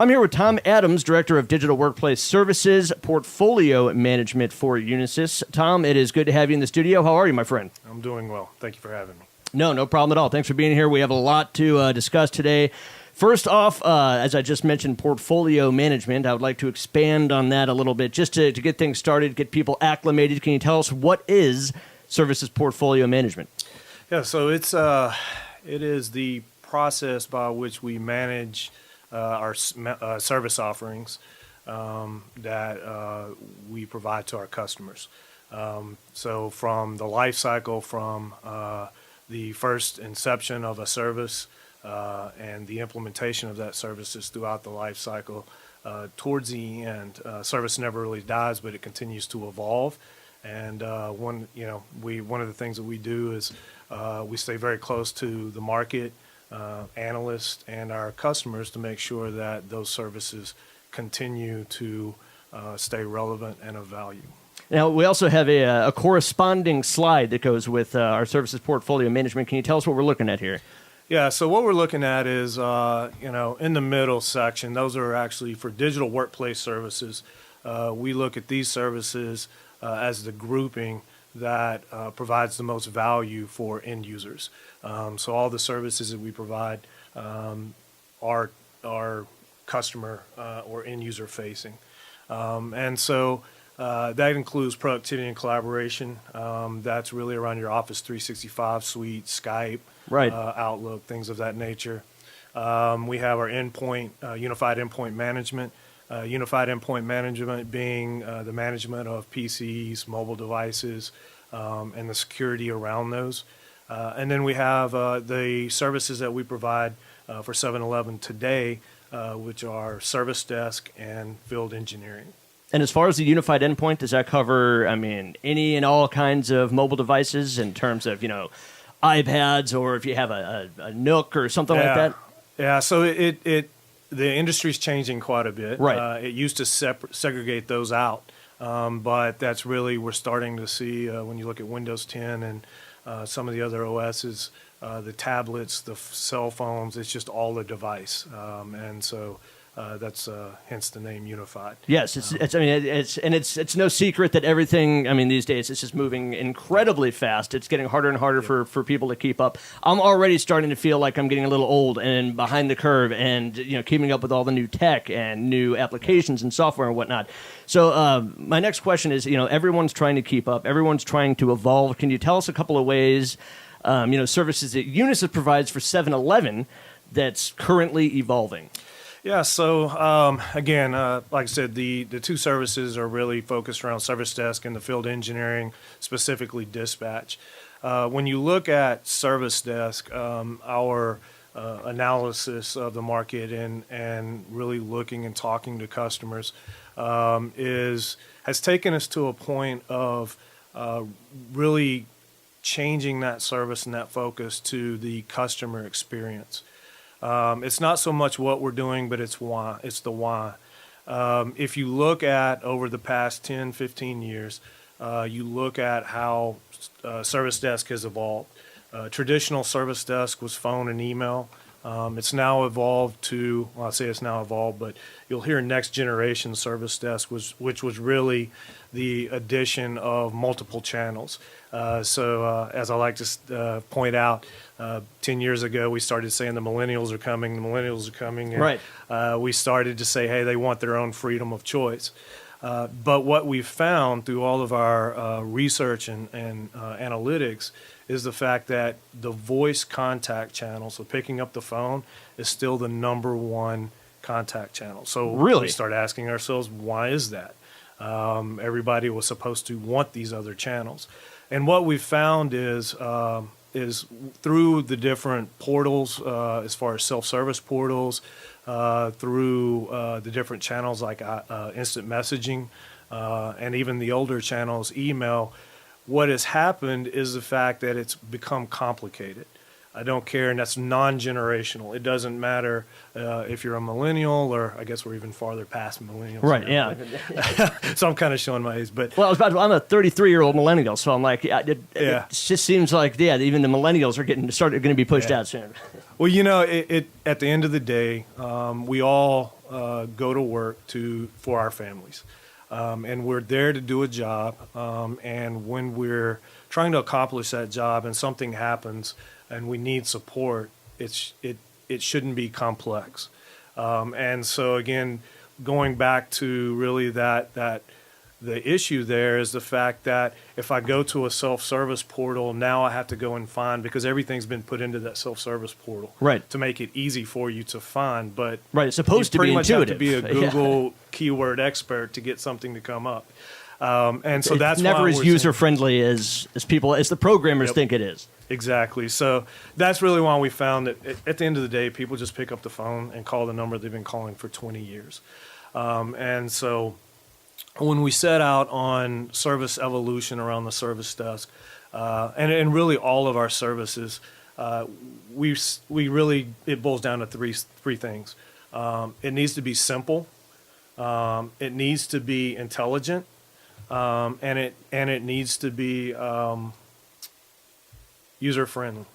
I'm here with Tom Adams, Director of Digital Workplace Services, Portfolio Management for Unisys. Tom, it is good to have you in the studio. How are you, my friend? I'm doing well. Thank you for having me. No problem at all. Thanks for being here. We have a lot to discuss today. First off, as I just mentioned, portfolio management. I would like to expand on that a little bit just to get things started, get people acclimated. Can you tell us what is Services Portfolio Management? Yeah, so it is the process by which we manage our service offerings that we provide to our customers. So from the life cycle, from the first inception of a service and the implementation of that services throughout the life cycle, towards the end, service never really dies, but it continues to evolve. And one of the things that we do is we stay very close to the market, analysts, and our customers to make sure that those services continue to stay relevant and of value. Now, we also have a corresponding slide that goes with our Services Portfolio Management. Can you tell us what we're looking at here? Yeah, so what we're looking at is, in the middle section, those are actually for digital workplace services. We look at these services as the grouping that provides the most value for end users. So all the services that we provide are customer or end user facing. And so that includes productivity and collaboration. That's really around your Office 365 suite, Skype, right. Outlook, things of that nature. We have our unified endpoint management. Unified endpoint management being the management of PCs, mobile devices, and the security around those. And then we have the services that we provide for 7-Eleven today, which are service desk and field engineering. And as far as the unified endpoint, does that cover, any and all kinds of mobile devices in terms of, iPads, or if you have a Nook or something like that? Yeah, so the industry's changing quite a bit. Right. It used to segregate those out, but that's really, we're starting to see when you look at Windows 10 and some of the other OSs, the tablets, the cell phones, it's just all a device. And so that's hence the name Unified. Yes, it's no secret that everything. These days it's just moving incredibly fast. It's getting harder and harder for people to keep up. I'm already starting to feel like I'm getting a little old and behind the curve, and keeping up with all the new tech and new applications and software and whatnot. So my next question is, everyone's trying to keep up. Everyone's trying to evolve. Can you tell us a couple of ways, services that Unisys provides for 7-Eleven that's currently evolving? Yeah, so again, like I said, the two services are really focused around service desk and the field engineering, specifically dispatch. When you look at service desk, our analysis of the market and really looking and talking to customers has taken us to a point of really changing that service and that focus to the customer experience. It's not so much what we're doing, but it's why. It's the why. If you look at over the past 10, 15 years, you look at how service desk has evolved. Traditional service desk was phone and email. It's now evolved to, well, I say it's now evolved, but you'll hear next generation service desk, which was really the addition of multiple channels. So as I like to point out, 10 years ago, we started saying the millennials are coming, and right. We started to say, hey, they want their own freedom of choice. But what we've found through all of our research and analytics is the fact that the voice contact channel, so picking up the phone, is still the number one contact channel. So really? We start asking ourselves, why is that? Everybody was supposed to want these other channels. And what we've found is through the different portals, as far as self-service portals, through the different channels like instant messaging, and even the older channels, email, what has happened is the fact that it's become complicated. I don't care, and that's non-generational. It doesn't matter if you're a millennial, or I guess we're even farther past millennials. Right, now. yeah. So I'm kind of showing my age. But well, I'm a 33-year-old millennial, so I'm like, it just seems like, even the millennials are going to be pushed out soon. Well, at the end of the day, we all go to work for our families. And we're there to do a job. And when we're trying to accomplish that job and something happens and we need support, it shouldn't be complex. And so again, going back to really that the issue there is the fact that if I go to a self-service portal, now I have to go and find, because everything's been put into that self-service portal, Right. to make it easy for you to find. But Right, it's supposed you to be pretty much have to intuitive. be a Google keyword expert to get something to come up. And so that's it's never why as we're seeing- user friendly as the programmers Yep. think it is. Exactly. So that's really why we found that at the end of the day, people just pick up the phone and call the number they've been calling for 20 years. And so when we set out on service evolution around the service desk, and really all of our services, we really, it boils down to three things. It needs to be simple. It needs to be intelligent. And it needs to be user friendly.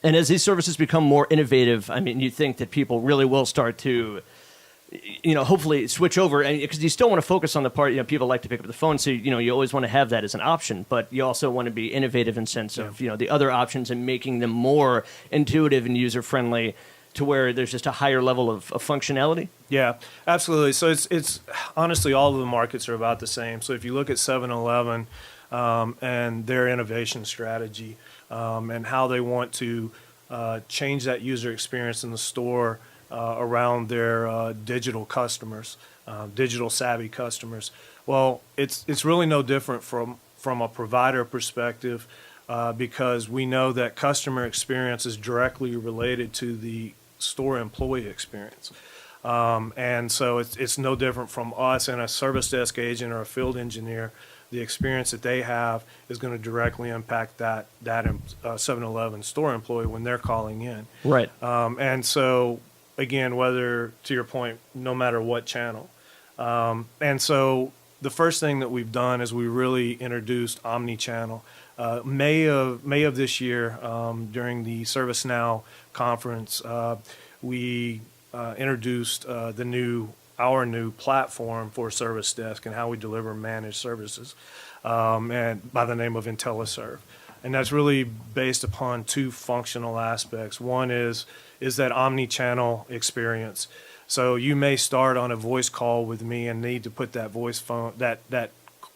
And as these services become more innovative, I mean, you think that people really will start to, hopefully switch over, and because you still want to focus on the part, people like to pick up the phone, so you always want to have that as an option, but you also want to be innovative in sense of the other options and making them more intuitive and user friendly to where there's just a higher level of functionality. Yeah, absolutely. So it's honestly, all of the markets are about the same. So if you look at 7-Eleven and their innovation strategy and how they want to change that user experience in the store around their digital customers, digital savvy customers. Well, it's really no different from a provider perspective because we know that customer experience is directly related to the store employee experience. And so it's no different from us and a service desk agent or a field engineer. The experience that they have is going to directly impact that 7-Eleven store employee when they're calling in. Right. And so, again, whether, to your point, no matter what channel. And so the first thing that we've done is we really introduced omni-channel. May of this year, during the ServiceNow conference, we introduced our new platform for Service Desk and how we deliver managed services, and by the name of IntelliServe. And that's really based upon two functional aspects. One is that omni-channel experience. So you may start on a voice call with me and need to put that that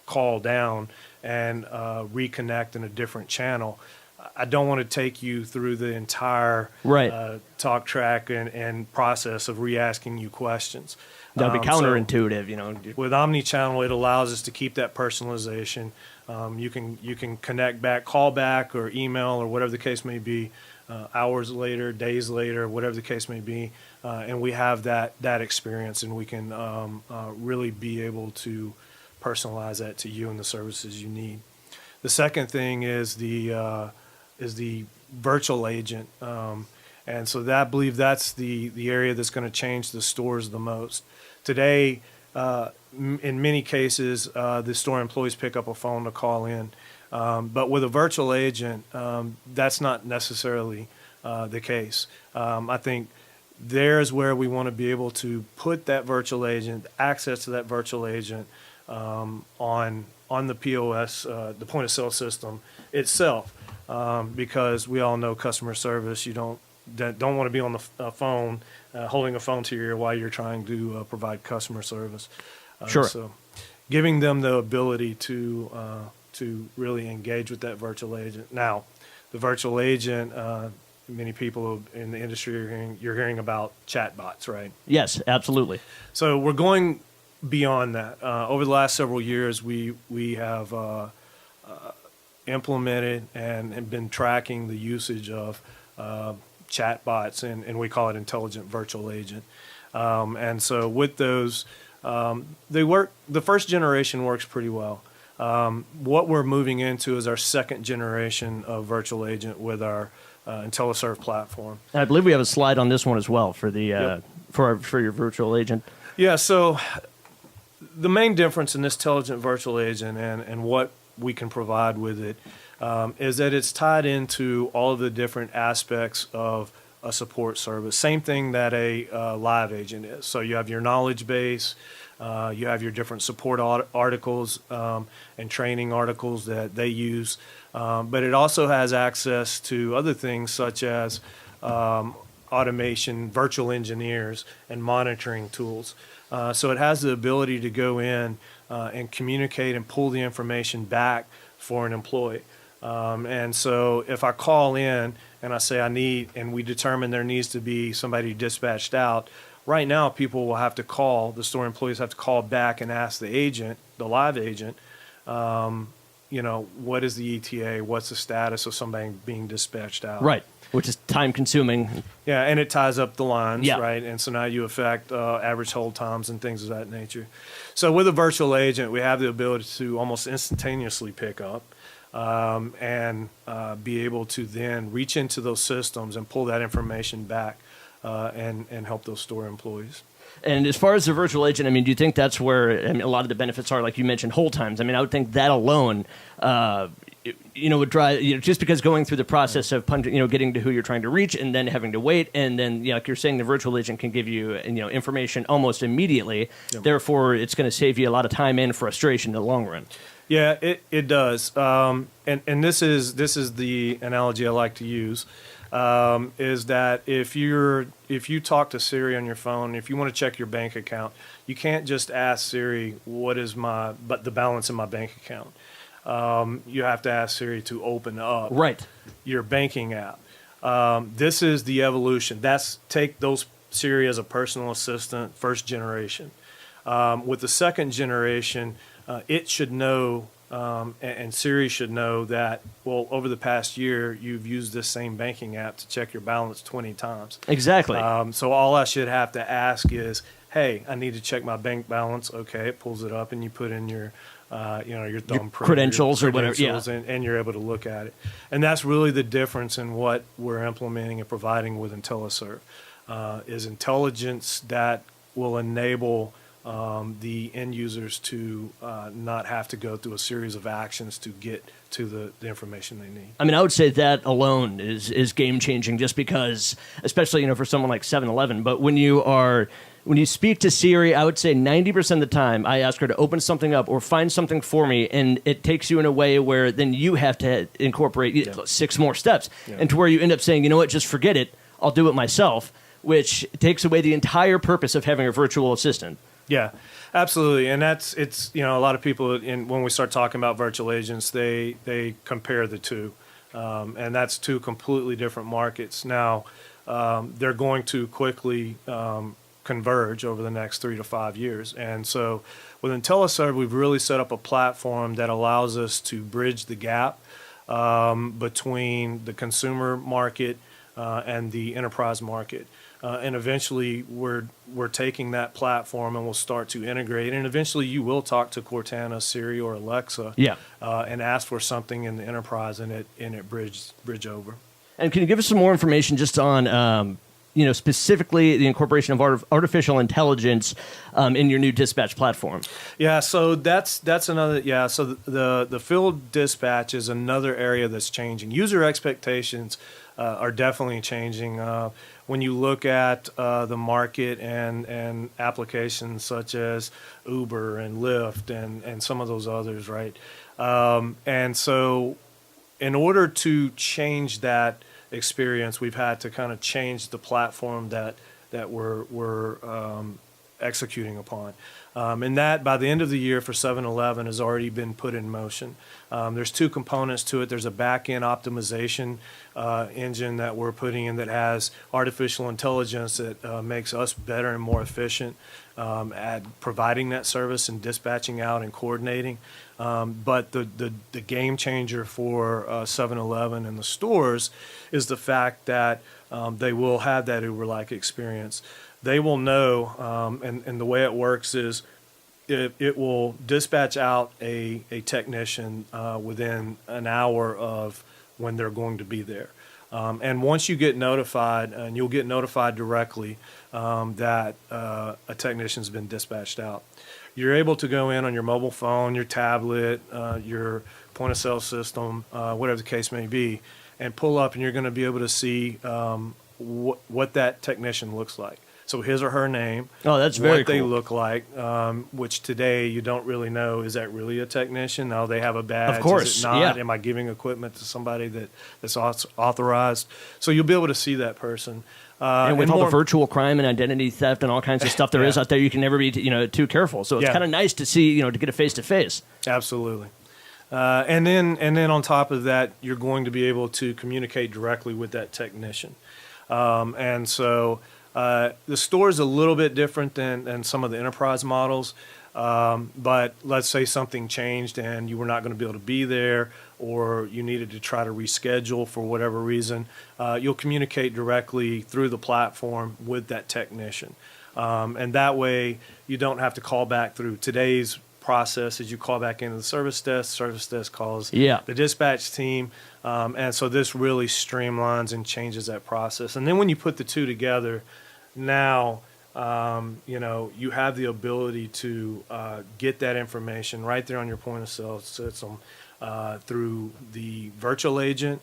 call down and reconnect in a different channel. I don't want to take you through the entire talk track and process of re-asking you questions. That would be counterintuitive, With omni-channel, it allows us to keep that personalization. You can connect back, call back, or email, or whatever the case may be, hours later, days later, whatever the case may be, and we have that experience, and we can really be able to personalize that to you and the services you need. The second thing is the virtual agent, and so I believe that's the area that's going to change the stores the most. Today, in many cases, the store employees pick up a phone to call in, but with a virtual agent, that's not necessarily the case. I think there's where we want to be able to put that virtual agent, access to that virtual agent on the POS, the point of sale system itself, because we all know customer service. You don't want to be on the phone, holding a phone to your ear while you're trying to provide customer service. Sure. So giving them the ability to really engage with that virtual agent. Now, the virtual agent, many people in the industry you're hearing about chatbots, right? Yes, absolutely. So we're going beyond that. Over the last several years, we have implemented and been tracking the usage of chatbots, and we call it intelligent virtual agent. And so with those, they work. The first generation works pretty well. What we're moving into is our second generation of virtual agent with our IntelliServe platform. And I believe we have a slide on this one as well for the for your virtual agent. Yeah. So the main difference in this intelligent virtual agent and what we can provide with it is that it's tied into all of the different aspects of a support service. Same thing that a live agent is. So you have your knowledge base, you have your different support articles and training articles that they use, but it also has access to other things such as automation, virtual engineers, and monitoring tools. So it has the ability to go in and communicate and pull the information back for an employee. And so if I call in and I say I need, and we determine there needs to be somebody dispatched out, right now people will have to call, the store employees have to call back and ask the agent, the live agent, what is the ETA? What's the status of somebody being dispatched out? Right, which is time consuming. Yeah, and it ties up the lines, Yeah. right? And so now you affect average hold times and things of that nature. So with a virtual agent, we have the ability to almost instantaneously pick up and be able to then reach into those systems and pull that information back and help those store employees. And as far as the virtual agent, I mean, do you think that's where a lot of the benefits are? Like you mentioned, hold times. I mean, I would think that alone, would drive, just because going through the process of punching, getting to who you're trying to reach and then having to wait. And then, like you're saying, the virtual agent can give you, information almost immediately. Yep. Therefore, it's going to save you a lot of time and frustration in the long run. Yeah, it does. And this is the analogy I like to use. Is that if you talk to Siri on your phone, if you want to check your bank account, you can't just ask Siri what is the balance in my bank account. You have to ask Siri to open up your banking app. This is the evolution. Take those Siri as a personal assistant, first generation. With the second generation, it should know. And Siri should know that, well, over the past year, you've used this same banking app to check your balance 20 times. Exactly. So all I should have to ask is, hey, I need to check my bank balance. Okay, it pulls it up, and you put in your thumbprint, credentials or whatever, yeah. and you're able to look at it. And that's really the difference in what we're implementing and providing with IntelliServe, is intelligence that will enable the end users to not have to go through a series of actions to get to the information they need. I mean, I would say that alone is game changing, just because, especially for someone like 7-Eleven. But when you speak to Siri, I would say 90% of the time I ask her to open something up or find something for me, and it takes you in a way where then you have to incorporate 6 more steps, and to where you end up saying, you know what, just forget it, I'll do it myself, which takes away the entire purpose of having a virtual assistant. Yeah, absolutely. And it's a lot of people, when we start talking about virtual agents, they compare the two. And that's two completely different markets. Now, they're going to quickly converge over the next 3 to 5 years. And so with IntelliServe, we've really set up a platform that allows us to bridge the gap between the consumer market and the enterprise market. And eventually we're taking that platform and we'll start to integrate. And eventually you will talk to Cortana, Siri, or Alexa and ask for something in the enterprise, and it bridge over. And can you give us some more information just on, specifically the incorporation of artificial intelligence in your new dispatch platform? Yeah, so that's another. Yeah, so the field dispatch is another area that's changing. User expectations are definitely changing. When you look at the market and applications such as Uber and Lyft and some of those others, right? And so in order to change that experience, we've had to kind of change the platform that we're executing upon. And that, by the end of the year for 7-Eleven, has already been put in motion. There's 2 components to it. There's a back-end optimization engine that we're putting in that has artificial intelligence that makes us better and more efficient at providing that service and dispatching out and coordinating. But the game changer for 7-Eleven and the stores is the fact that they will have that Uber-like experience. They will know, and the way it works is it will dispatch out a technician within an hour of when they're going to be there. And once you get notified, and you'll get notified directly that a technician's been dispatched out, you're able to go in on your mobile phone, your tablet, your point-of-sale system, whatever the case may be, and pull up, and you're going to be able to see what that technician looks like. So his or her name. Oh, that's very what they cool. look like, which today you don't really know. Is that really a technician? No, they have a badge. Of course, Is it not? yeah. Am I giving equipment to somebody that's authorized? So you'll be able to see that person. And with all the virtual crime and identity theft and all kinds of stuff there is Yeah. out there, you can never be too careful. So it's Yeah. kind of nice to see to get a face to face. Absolutely. And then on top of that, you're going to be able to communicate directly with that technician. And so the store is a little bit different than some of the enterprise models. But let's say something changed and you were not going to be able to be there, or you needed to try to reschedule for whatever reason, you'll communicate directly through the platform with that technician. And that way you don't have to call back through today's process. As you call back into the service desk calls Yeah. the dispatch team. And so this really streamlines and changes that process. And then when you put the two together, now you have the ability to get that information right there on your point of sale system through the virtual agent.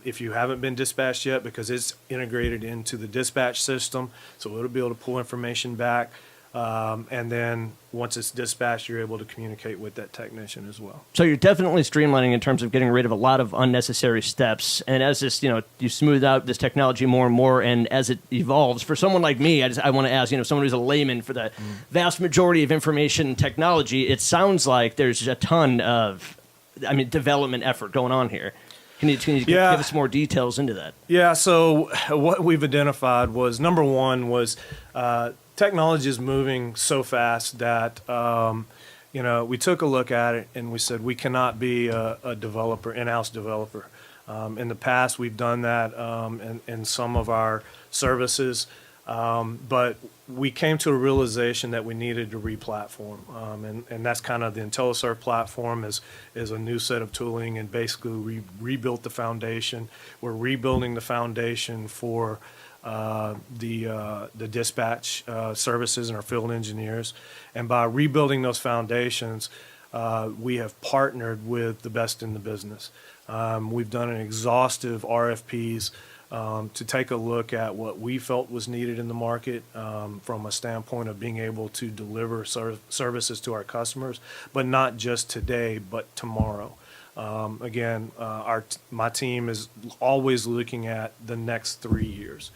If you haven't been dispatched yet, because it's integrated into the dispatch system, so it'll be able to pull information back. And then once it's dispatched, you're able to communicate with that technician as well. So you're definitely streamlining in terms of getting rid of a lot of unnecessary steps. And as this, you smooth out this technology more and more, and as it evolves, for someone like me, I want to ask, someone who's a layman for the vast majority of information technology, it sounds like there's a ton of, development effort going on here. Can you give us more details into that? Yeah, so what we've identified was, number one was technology is moving so fast that, we took a look at it and we said we cannot be a developer, in-house developer. In the past, we've done that in some of our services, but we came to a realization that we needed to re-platform, and that's kind of the IntelliServe platform is a new set of tooling, and basically we rebuilt the foundation. We're rebuilding the foundation for the dispatch services and our field engineers, and by rebuilding those foundations, we have partnered with the best in the business. We've done an exhaustive RFPs to take a look at what we felt was needed in the market from a standpoint of being able to deliver services to our customers, but not just today, but tomorrow. Again, my team is always looking at the next 3 years.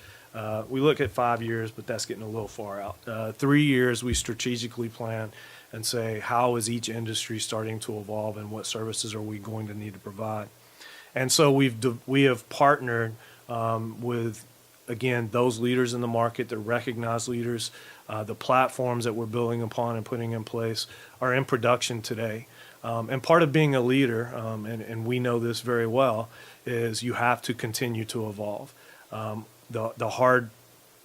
We look at 5 years, but that's getting a little far out. 3 years, we strategically plan and say, how is each industry starting to evolve and what services are we going to need to provide? And so we have partnered with, again, those leaders in the market, the recognized leaders. The platforms that we're building upon and putting in place are in production today. And part of being a leader, and we know this very well, is you have to continue to evolve. The hard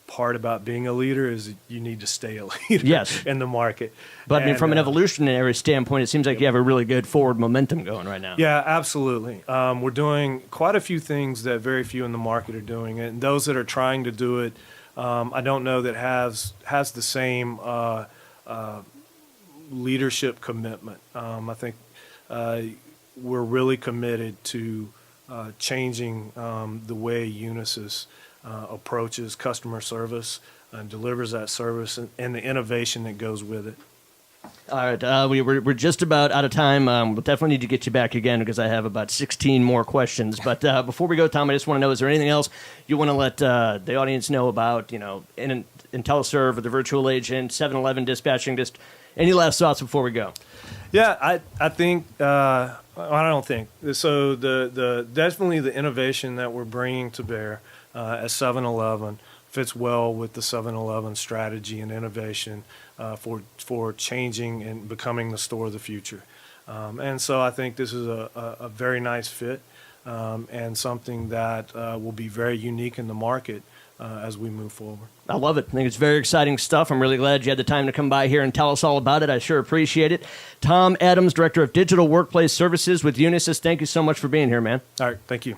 part about being a leader is you need to stay a leader Yes. in the market. But And, from an evolutionary standpoint, it seems like you have a really good forward momentum going right now. Yeah, absolutely. We're doing quite a few things that very few in the market are doing, and those that are trying to do it, I don't know that has the same leadership commitment. I think we're really committed to changing the way Unisys approaches customer service and delivers that service, and the innovation that goes with it. All right, we're just about out of time. We'll definitely need to get you back again because I have about 16 more questions. But before we go, Tom, I just want to know, is there anything else you want to let the audience know about, IntelliServe or the virtual agent, 7-Eleven dispatching, just any last thoughts before we go? Yeah, I think, I don't think. So the definitely the innovation that we're bringing to bear at 7-Eleven fits well with the 7-Eleven strategy and innovation for changing and becoming the store of the future. And so I think this is a very nice fit and something that will be very unique in the market as we move forward. I love it. I think it's very exciting stuff. I'm really glad you had the time to come by here and tell us all about it. I sure appreciate it. Tom Adams, Director of Digital Workplace Services with Unisys, thank you so much for being here, man. All right, thank you.